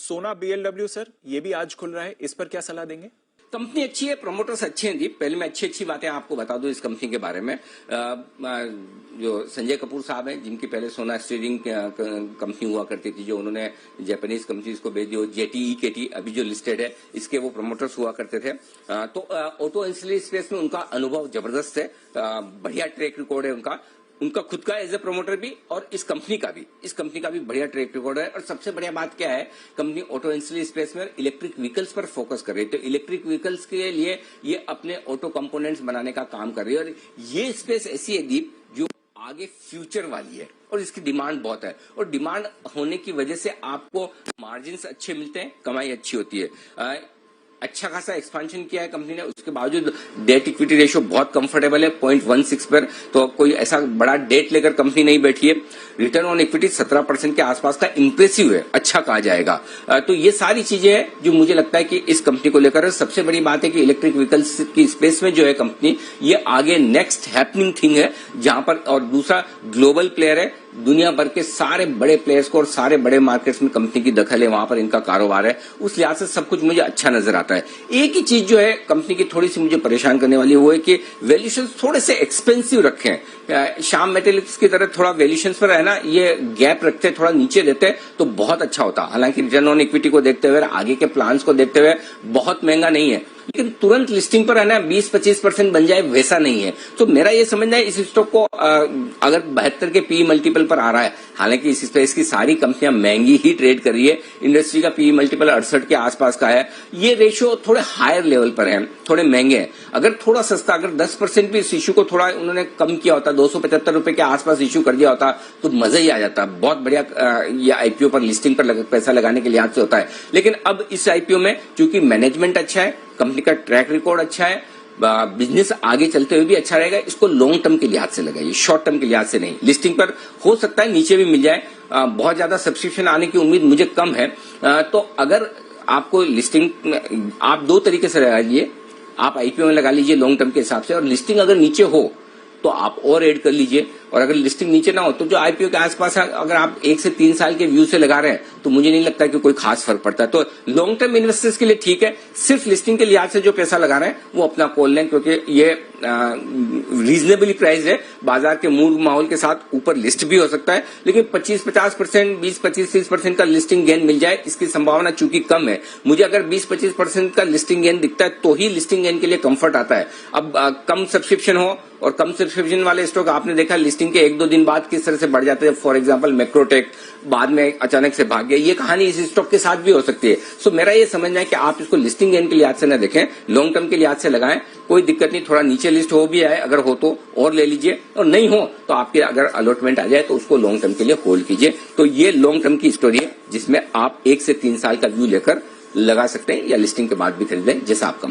सोना BLW sir, ये भी आज खुल रहा है, इस पर क्या सलाह देंगे? कंपनी अच्छी है, प्रमोटर्स अच्छे हैं दीप। पहले मैं अच्छी बातें आपको बता दूं इस कंपनी के बारे में। जो संजय कपूर साहब हैं, जिनकी पहले सोना स्टीयरिंग कंपनी हुआ करती थी, जो उन्होंने जापानीज कंपनीज को बेच दी, जेटीई केटी अभी जो लिस्टेड है, इसके वो प्रमोटर्स हुआ करते थे। तो ऑटो एंसिलरी स्पेस में उनका अनुभव जबरदस्त है, बढ़िया ट्रैक रिकॉर्ड है उनका खुद का एज ए प्रमोटर भी, और इस कंपनी का भी बढ़िया ट्रैक रिकॉर्ड है। और सबसे बढ़िया बात क्या है, कंपनी ऑटो एंसिलरी स्पेस में इलेक्ट्रिक व्हीकल्स पर फोकस कर रही है। तो इलेक्ट्रिक व्हीकल्स के लिए ये अपने ऑटो कंपोनेंट्स बनाने का काम कर रही है। और ये स्पेस ऐसी है दीप, जो आगे फ्यूचर वाली है, और इसकी डिमांड बहुत है। और डिमांड होने की वजह से आपको मार्जिन अच्छे मिलते हैं, कमाई अच्छी होती है। अच्छा खासा एक्सपेंशन किया है कंपनी ने, उसके बावजूद डेट इक्विटी रेशियो बहुत कंफर्टेबल है 0.16 पर। तो कोई ऐसा बड़ा डेट लेकर कंपनी नहीं बैठी है। रिटर्न ऑन इक्विटी 17% के आसपास का इंप्रेसिव है, अच्छा कहा जाएगा। तो ये सारी चीजें हैं जो मुझे लगता है कि इस कंपनी को लेकर सबसे बड़ी बात है कि इलेक्ट्रिक व्हीकल्स की स्पेस में जो है कंपनी, ये आगे नेक्स्ट हैपनिंग थिंग है जहां पर। और दूसरा, ग्लोबल प्लेयर है, दुनिया भर के सारे बड़े प्लेयर्स को और सारे बड़े मार्केट्स में कंपनी की दखल है, वहां पर इनका कारोबार है। उस लिहाज से सब कुछ मुझे अच्छा नजर आता है। एक ही चीज जो है कंपनी की थोड़ी सी मुझे परेशान करने वाली, वो है कि वैल्यूएशन थोड़े से एक्सपेंसिव रखे हैं। श्याम मेटालिक्स की तरह थोड़ा वैल्यूएशन पर है ना, ये गैप रखते, थोड़ा नीचे देते तो बहुत अच्छा होता। हालांकि रिटर्न ऑन इक्विटी को देखते हुए, आगे के प्लान्स को देखते हुए बहुत महंगा नहीं है, लेकिन तुरंत लिस्टिंग पर है ना 20-25% बन जाए, वैसा नहीं है। तो मेरा ये समझना है, इस स्टॉक को अगर 72 के पी मल्टीपल पर आ रहा है, हालांकि इस स्पेस की सारी कंपनियां महंगी ही ट्रेड कर रही है, इंडस्ट्री का पी मल्टीपल 68 के आसपास का है, ये रेशियो थोड़े हायर लेवल पर है, थोड़े महंगे हैं। अगर थोड़ा सस्ता, अगर 10% भी इस इश्यू को थोड़ा उन्होंने कम किया होता, 275 रुपए के आसपास इश्यू कर दिया होता, तो मजा ही आ जाता। बहुत बढ़िया ये आईपीओ पर, लिस्टिंग पर पैसा लगाने के लिहाज से होता है। लेकिन अब इस आईपीओ में चूंकि मैनेजमेंट अच्छा है, कंपनी का ट्रैक रिकॉर्ड अच्छा है, बिजनेस आगे चलते हुए भी अच्छा रहेगा, इसको लॉन्ग टर्म के लिहाज से लगाइए, शॉर्ट टर्म के लिहाज से नहीं। लिस्टिंग पर हो सकता है नीचे भी मिल जाए, बहुत ज्यादा सब्सक्रिप्शन आने की उम्मीद मुझे कम है। तो अगर आपको लिस्टिंग, आप दो तरीके से लगा लीजिए, आप आईपीओ में लगा लीजिए लॉन्ग टर्म के हिसाब से, और लिस्टिंग अगर नीचे हो तो आप और ऐड कर लीजिए। और अगर लिस्टिंग नीचे ना हो तो जो आईपीओ के आसपास है, अगर आप 1 से 3 साल के व्यू से लगा रहे हैं, तो मुझे नहीं लगता कि कोई खास फर्क पड़ता है। तो लॉन्ग टर्म इन्वेस्टर्स के लिए ठीक है, सिर्फ लिस्टिंग के लिहाज से जो पैसा लगा रहे हैं वो अपना कॉल लें, क्योंकि ये रीजनेबली प्राइस है। बाजार के मूड माहौल के साथ ऊपर लिस्ट भी हो सकता है, लेकिन 25-50%, 20-25-30% का लिस्टिंग गेन मिल जाए, इसकी संभावना चूंकि कम है। मुझे अगर 20-25% का लिस्टिंग गेन दिखता है तो ही लिस्टिंग गेन के लिए कंफर्ट आता है। अब कम सब्सक्रिप्शन हो, और कम सब्सक्रिप्शन वाले स्टॉक आपने देखा लिस्टिंग के 1-2 दिन बाद किस तरह से बढ़ जाते हैं। फॉर एग्जांपल मैक्रोटेक बाद में अचानक से भाग गया, ये कहानी इस स्टॉक के साथ भी हो सकती है। सो मेरा ये समझना है कि आप इसको लिस्टिंग गेन के लिहाज से न देखें, लॉन्ग टर्म के लिहाज से लगाएं, कोई दिक्कत नहीं। थोड़ा नीचे लिस्ट हो भी आए, अगर हो तो और ले लीजिए, और नहीं हो तो आपके अगर अलॉटमेंट आ जाए तो उसको लॉन्ग टर्म के लिए होल्ड कीजिए। तो ये लॉन्ग टर्म की स्टोरी है, जिसमें आप 1 से 3 साल का व्यू लेकर लगा सकते हैं, या लिस्टिंग के बाद भी खरीद लें, जैसा आपका